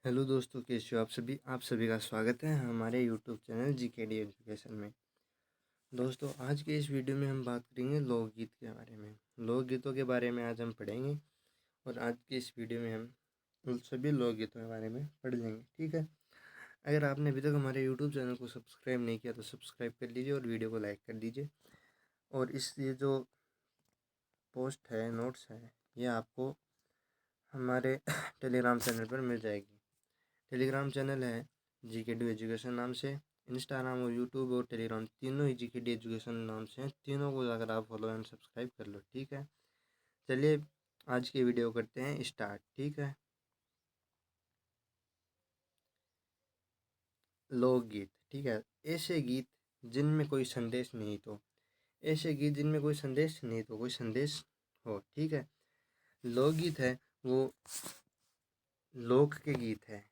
Hello दोस्तों, कैसे हो आप सभी का स्वागत है हमारे यूट्यूब चैनल जीकेडी एजुकेशन में। दोस्तों, आज के इस वीडियो में हम बात करेंगे लोकगीत के बारे में। लोकगीतों के बारे में आज हम पढ़ेंगे और आज के इस वीडियो में हम उन सभी लोकगीतों के बारे में पढ़ लेंगे। ठीक है। अगर आपने अभी तक हमारे यूट्यूब चैनल को सब्सक्राइब नहीं किया तो सब्सक्राइब कर लीजिए और वीडियो को लाइक कर दीजिए। और इस ये जो पोस्ट है, नोट्स है, ये आपको हमारे टेलीग्राम चैनल पर मिल जाएगी। टेलीग्राम चैनल है जीकेडी एजुकेशन नाम से। इंस्टाग्राम और यूट्यूब और टेलीग्राम तीनों ही जीकेडी एजुकेशन नाम से हैं। तीनों को जाकर आप फॉलो एंड सब्सक्राइब कर लो। ठीक है। चलिए आज की वीडियो करते हैं स्टार्ट। ठीक है। लोकगीत। ठीक है। ऐसे गीत जिनमें कोई संदेश नहीं तो ऐसे गीत जिनमें कोई संदेश नहीं तो कोई संदेश हो। ठीक है। लोकगीत है वो लोक के गीत है।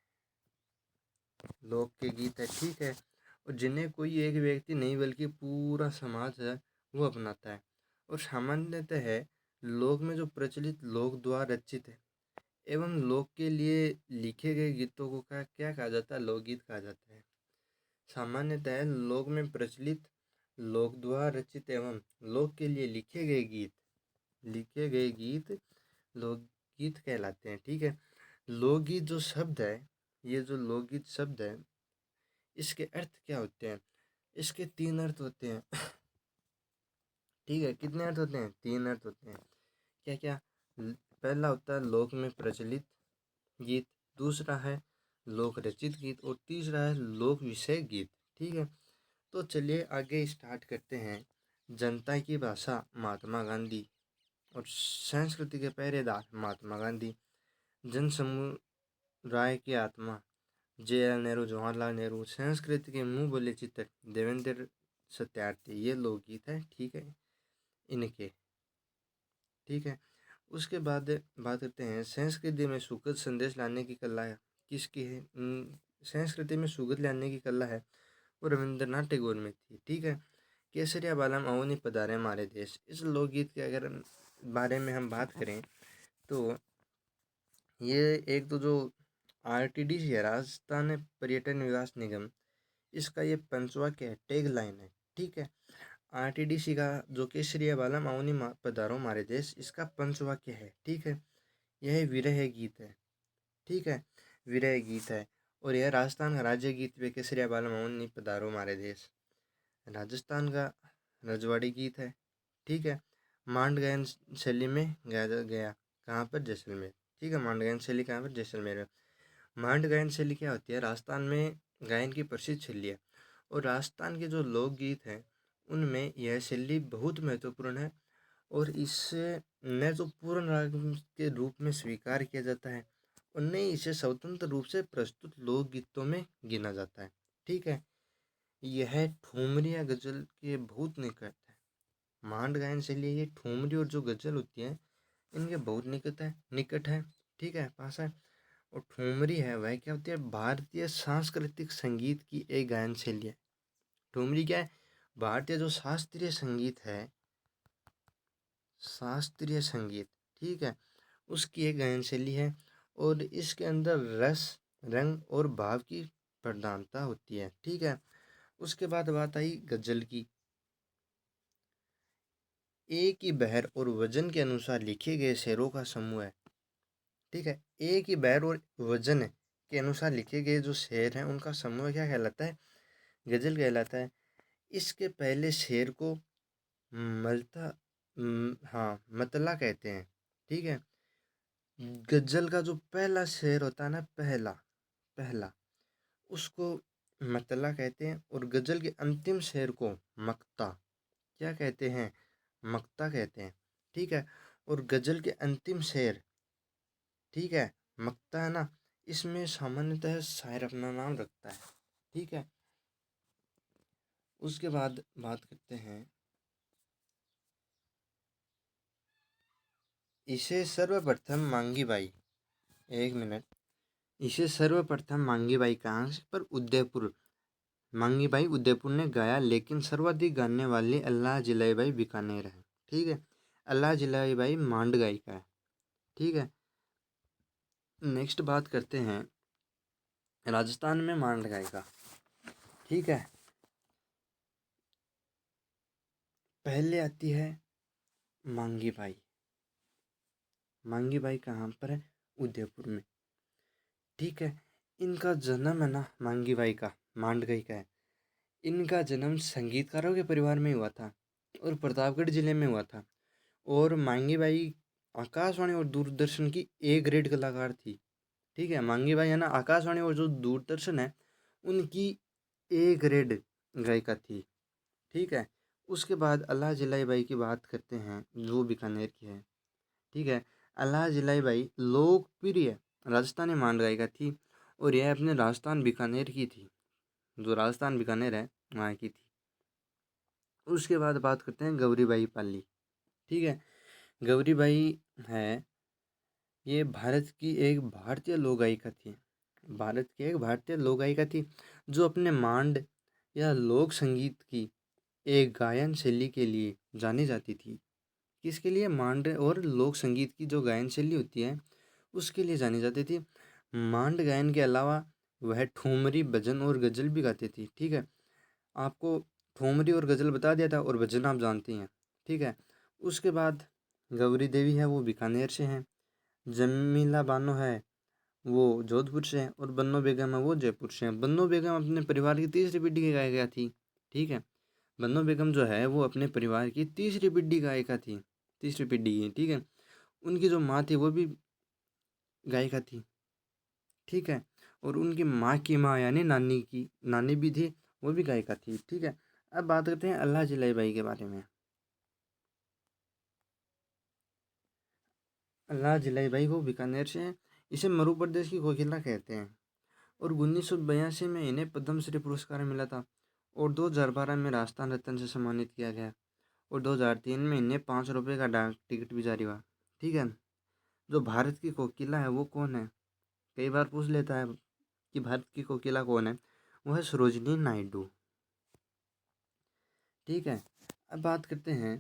लोक के गीत है। ठीक है। और जिन्हें कोई एक व्यक्ति नहीं बल्कि पूरा समाज है वो अपनाता है। और सामान्यतः है लोक में जो प्रचलित लोक द्वारा रचित है एवं लोक के लिए लिखे गए गीतों को क्या कहा जाता है? लोकगीत कहा जाता है। सामान्यतः लोक में प्रचलित लोक द्वारा रचित एवं लोक के लिए लिखे गए गीत लोकगीत कहलाते हैं। ठीक है। लोकगीत जो शब्द है, ये जो लोकगीत शब्द है, इसके अर्थ क्या होते हैं? इसके तीन अर्थ होते हैं। ठीक है। कितने अर्थ होते हैं? तीन अर्थ होते हैं। क्या क्या? पहला होता है लोक में प्रचलित गीत, दूसरा है लोक रचित गीत और तीसरा है लोक विषय गीत। ठीक है। तो चलिए आगे स्टार्ट करते हैं। जनता की भाषा महात्मा गांधी और संस्कृति के पहरेदार महात्मा गांधी, जन समुदाय की आत्मा जवाहरलाल नेहरू, जवाहरलाल नेहरू, संस्कृति के मुंह बोले चित्र देवेंद्र सत्यार्थी, ये लोकगीत है। ठीक है। इनके ठीक है। उसके बाद बात करते हैं संस्कृति में सुखद संदेश लाने की कला है किसकी है? संस्कृति में सुगंध लाने की कला है वो रविंद्रनाथ टैगोर में थी। ठीक है। केसरिया बालम अवनी पधारे हमारे देश, इस लोकगीत के अगर बारे में हम बात करें तो ये एक तो जो आरटीडीसी है, राजस्थान पर्यटन विकास निगम, इसका ये पंचवाक्य है, टैग लाइन है। ठीक है। आरटीडीसी का जो केसरिया बालम अवनी पधारो हमारे देश, इसका पंचवाक्य है। ठीक है। यह विरह गीत है। ठीक है। विरह गीत है। और यह राजस्थान का राज्य गीत वे केसरिया बालम अवनी पधारो हमारे देश राजस्थान का रजवाड़ी गीत है। ठीक है। मांड गायन शैली में गाया गया, कहाँ पर? जैसलमेर। ठीक है। मांड गायन शैली कहाँ पर? जैसलमेर में। मांड गायन शैली क्या होती है? राजस्थान में गायन की प्रसिद्ध शैली है और राजस्थान के जो लोकगीत हैं उनमें यह शैली बहुत महत्वपूर्ण है और इससे न तो पूर्ण राग के रूप में स्वीकार किया जाता है और न ही इसे स्वतंत्र रूप से प्रस्तुत लोकगीतों में गिना जाता है। ठीक है। यह ठुमरी या गजल के बहुत निकट है। मांड गायन शैली ये ठुमरी और जो गजल होती है इनके बहुत निकट है। ठीक है, पास है। और ठुमरी है वह क्या होती है? भारतीय सांस्कृतिक संगीत की एक गायन शैली है। ठुमरी क्या है? भारतीय जो शास्त्रीय संगीत है, शास्त्रीय संगीत, ठीक है, उसकी एक गायन शैली है और इसके अंदर रस, रंग और भाव की प्रधानता होती है। ठीक है। उसके बाद बात आई गजल की। एक ही बहर और वजन के अनुसार लिखे गए शेरों का समूह है। ठीक है। एक ही बहर और वजन के अनुसार लिखे गए जो शेर हैं उनका समूह क्या कहलाता है? गजल कहलाता है। इसके पहले शेर को मलता हाँ, मतला कहते हैं। ठीक है। गजल का जो पहला शेर होता है ना, पहला पहला उसको मतला कहते हैं और गजल के अंतिम शेर को मक्ता क्या कहते हैं? मक्ता कहते हैं। ठीक है। और गजल के अंतिम शेर, ठीक है, मक्ता है ना, इसमें सामान्यतः शायर अपना नाम रखता है। ठीक है। उसके बाद बात करते हैं, इसे सर्वप्रथम मांगी बाई, एक मिनट, इसे सर्वप्रथम मांगी बाई कहाँ से? पर उदयपुर, मांगी बाई उदयपुर ने गाया, लेकिन सर्वाधिक गाने वाली अल्लाह जिलाई बाई बीकानेर है। ठीक है। अल्लाह जिलाई बाई मांड गायिका है। ठीक है। नेक्स्ट बात करते हैं राजस्थान में मांड गायिका, ठीक है। पहले आती है मांगी बाई। मांगी बाई कहाँ पर है? उदयपुर में, ठीक है। इनका जन्म है ना, मांगी बाई का, मांड गायिका है, इनका जन्म संगीतकारों के परिवार में हुआ था और प्रतापगढ़ जिले में हुआ था। और मांगी बाई आकाशवाणी और दूरदर्शन की ए ग्रेड कलाकार थी, ठीक है। मांगी बाई है ना, आकाशवाणी और जो दूरदर्शन है उनकी ए ग्रेड गायिका थी, ठीक है। उसके बाद अल्लाह जलाई बाई की बात करते हैं, जो बीकानेर की है, ठीक है। अल्लाह जलाई बाई लोकप्रिय राजस्थानी मांड गायिका थी और यह अपने राजस्थान बीकानेर की थी, जो राजस्थान बीकानेर है वहाँ की थी। उसके बाद बात करते हैं गौरी बाई पाली, ठीक है। गौरी बाई है, ये भारतीय लोक गायिका थी। भारत की एक भारतीय लोक गायिका थी जो अपने मांड या लोक संगीत की एक गायन शैली के लिए जानी जाती थी। किसके लिए? मांड और लोक संगीत की जो गायन शैली होती है उसके लिए जानी जाती थी। मांड गायन के अलावा वह ठुमरी, भजन और गजल भी गाती थी, ठीक है। आपको ठुमरी और गजल बता दिया था और भजन आप जानती हैं, ठीक है। उसके बाद गौरी देवी है, वो बीकानेर से हैं। जमीला बानो है, वो जोधपुर से है। और बन्नो बेगम है, वो जयपुर से है। बन्नो बेगम अपने परिवार की तीसरी पीढ़ी की गायिका थी, ठीक है। बन्नो बेगम जो है वो अपने परिवार की तीसरी पीढ़ी गायिका थी, तीसरी पीढ़ी की, ठीक है। उनकी जो माँ थी वो भी गायिका थी, ठीक है। और उनकी माँ की माँ यानी नानी भी थी, वो भी गायिका थी, ठीक है। अब बात करते हैं अल्लाह जलाई बाई के बारे में। अल्लाह जलाई बाई वो बीकानेर से है। इसे मध्य प्रदेश की कोकिला कहते हैं और 1982 में इन्हें पद्मश्री पुरस्कार मिला था और 2012 में राजस्थान रत्न से सम्मानित किया गया और 2003 में इन्हें ₹5 का डाक टिकट भी जारी हुआ, ठीक है। जो भारत की कोकिला है वो कौन है? कई बार पूछ लेता है कि भारत की कोकिला कौन है, वो है सरोजिनी नायडू, ठीक है। अब बात करते हैं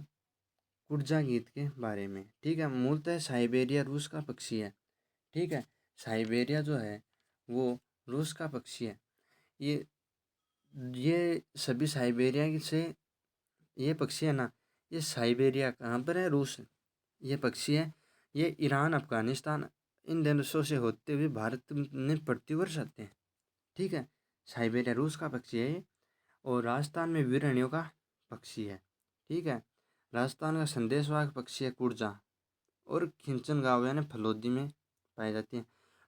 कुर्जा गीत के बारे में, ठीक है। मूलतः साइबेरिया रूस का पक्षी है, ठीक है। साइबेरिया जो है वो रूस का पक्षी है। ये ये सभी साइबेरिया से, ये पक्षी है ना, ये साइबेरिया कहाँ पर है? रूस। ये पक्षी है, ये ईरान, अफगानिस्तान, इन देशों से होते हुए भारत में प्रतिवर्ष आते हैं, ठीक है। साइबेरिया रूस का पक्षी है ये और राजस्थान में विरहणियों का पक्षी है, ठीक है। राजस्थान का संदेशवाहक पक्षी है कुर्जा और खिंचन गाँव यानी फलोदी में पाई जाती है।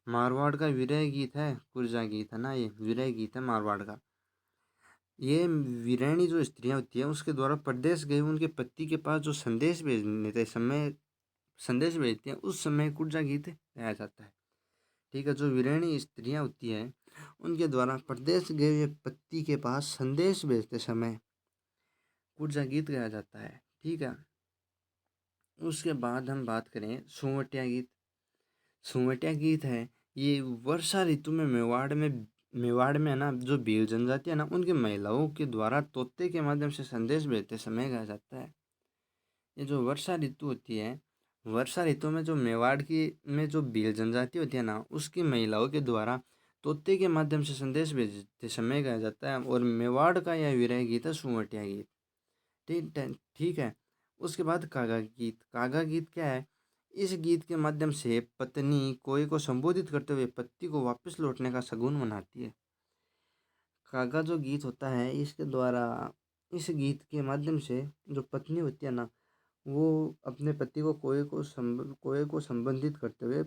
मारवाड़ का विरह गीत है, कुर्जा गीत है ना, ये विरह गीत है मारवाड़ का। ये वीरानी जो स्त्रियां होती हैं उसके द्वारा परदेश गए उनके पति के पास जो संदेश भेजती हैं उस समय कुर्जा गीत गाया जाता है, ठीक है। जो वीरानी स्त्रियां होती हैं उनके द्वारा परदेश गए हुए पति के पास संदेश भेजते समय कुर्जा गीत गाया जाता है, ठीक है। उसके बाद हम बात करें सुवटिया गीत। सुवटिया गीत है, ये वर्षा ऋतु में मेवाड़ में है ना, जो भील जनजाति है ना उनकी महिलाओं के द्वारा तोते के माध्यम से संदेश भेजते समय गाया जाता है। ये जो वर्षा ऋतु होती है, वर्षा ऋतु में जो मेवाड़ की में जो भील जनजाति होती है ना उसकी महिलाओं के द्वारा तोते के माध्यम से संदेश भेजते समय गाया जाता है और मेवाड़ का यह विरह गीत है सुवटिया गीत, ठीक है। उसके बाद कागा गीत। कागा गीत क्या है? इस गीत के माध्यम से पत्नी कोई को संबोधित करते हुए पति को वापस लौटने का शगुन मनाती है। कागा जो गीत होता है इसके द्वारा, इस गीत के माध्यम से जो पत्नी होती है ना वो अपने पति को कोई को संबंधित करते हुए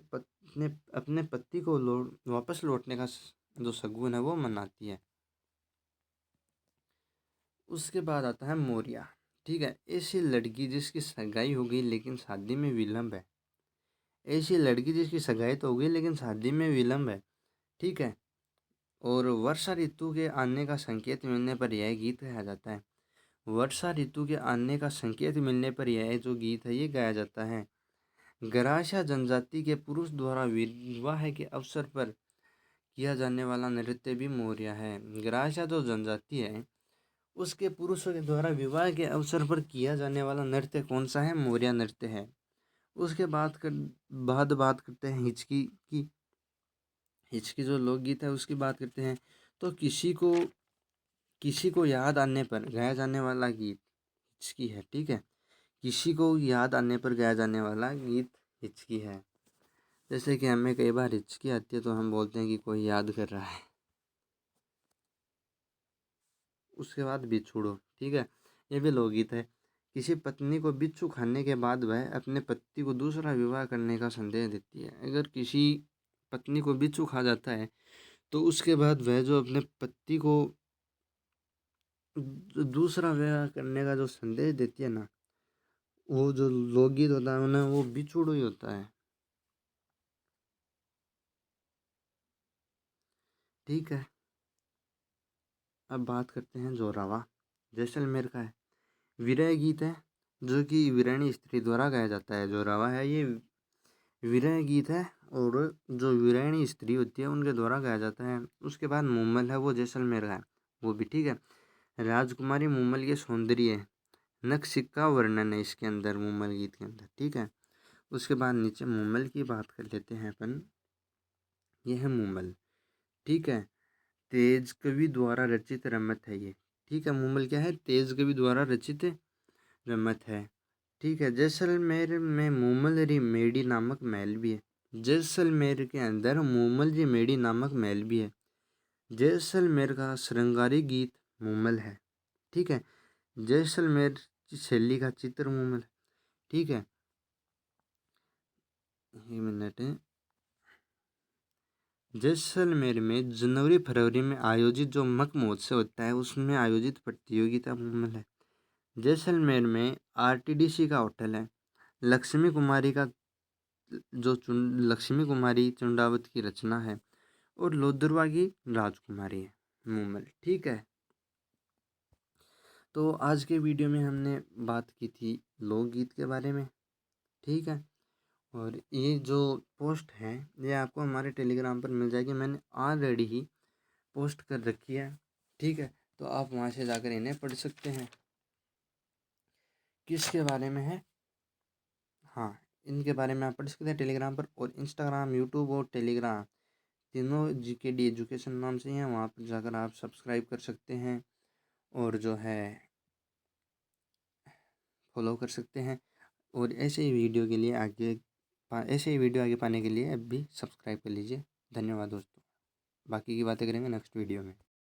अपने पति को वापस लौटने का जो शगुन है वो मनाती है। उसके बाद आता है मोरिया, ठीक है। ऐसी लड़की जिसकी सगाई हो गई लेकिन शादी में विलम्ब है। ऐसी लड़की जिसकी सगाई तो हो गई लेकिन शादी में विलम्ब है, ठीक है। और वर्षा ऋतु के आने का संकेत मिलने पर यह गीत गाया जाता है। वर्षा ऋतु के आने का संकेत मिलने पर यह जो गीत है ये गाया जाता है। गराशा जनजाति के पुरुष द्वारा विवाह के अवसर पर किया जाने वाला नृत्य भी मोरिया है। गराशा जो जनजाति है उसके पुरुषों के द्वारा विवाह के अवसर पर किया जाने वाला नृत्य कौन सा है? मोरिया नृत्य है। उसके बाद बात करते हैं हिचकी की। हिचकी जो लोकगीत है उसकी बात करते हैं, तो किसी को याद आने पर गाया जाने वाला गीत हिचकी है, ठीक है। किसी को याद आने पर गाया जाने वाला गीत हिचकी है। जैसे कि हमें कई बार हिचकी आती है तो हम बोलते हैं कि कोई याद कर रहा है। उसके बाद बिछुड़ो, ठीक है, ये भी लोकगीत है। किसी पत्नी को बिच्छू खाने के बाद वह अपने पति को दूसरा विवाह करने का संदेश देती है। अगर किसी पत्नी को बिच्छू खा जाता है तो उसके बाद वह जो अपने पति को दूसरा विवाह करने का जो संदेश देती है ना, वो जो लोकगीत होता है ना, वो बिछुड़ो ही होता है, ठीक है। अब बात करते हैं जोरावा, जैसलमेर का है, विरह गीत है जो कि वीरानी स्त्री द्वारा गाया जाता है। जोरावा है ये विरह गीत है और जो वीरानी स्त्री होती है उनके द्वारा गाया जाता है। उसके बाद मुम्मल है, वो जैसलमेर का है, वो भी ठीक है। राजकुमारी मुम्मल के सौंदर्य नक्श का वर्णन है इसके अंदर, मुम्मल गीत के अंदर, ठीक है। उसके बाद नीचे मुम्मल की बात कर लेते हैं अपन। यह है मुम्मल, ठीक है। तेज कवि द्वारा रचित रमत है ये, ठीक है। मुम्मल क्या है, तेज कवि द्वारा रचित रमत है, ठीक है। जैसलमेर में मुम्मल री मेडी नामक महल भी है। जैसलमेर के अंदर मुम्मल जी मेडी नामक महल भी है। जैसलमेर का श्रृंगारी गीत मुम्मल है, ठीक है। जैसलमेर की शैली का चित्र मुम्मल, ठीक है। एक मिनट है। जैसलमेर में जनवरी फरवरी में आयोजित जो मक महोत्सव होता है उसमें आयोजित प्रतियोगिता मुम्मल है। जैसलमेर में आरटीडीसी का होटल है। लक्ष्मी कुमारी का लक्ष्मी कुमारी चुंडावत की रचना है और लोदरवा की राजकुमारी है मुम्मल, ठीक है। तो आज के वीडियो में हमने बात की थी लोकगीत के बारे में, ठीक है। और ये जो पोस्ट है ये आपको हमारे टेलीग्राम पर मिल जाएगी, मैंने ऑलरेडी ही पोस्ट कर रखी है, ठीक है। तो आप वहाँ से जाकर इन्हें पढ़ सकते हैं। किसके बारे में है, हाँ, इनके बारे में आप पढ़ सकते हैं टेलीग्राम पर। और इंस्टाग्राम, यूट्यूब और टेलीग्राम तीनों GKD एजुकेशन नाम से हैं, वहाँ पर जाकर आप सब्सक्राइब कर सकते हैं और जो है फॉलो कर सकते हैं। और ऐसे ही वीडियो के लिए ऐसे ही वीडियो आगे पाने के लिए अब भी सब्सक्राइब कर लीजिए। धन्यवाद दोस्तों, बाकी की बातें करेंगे नेक्स्ट वीडियो में।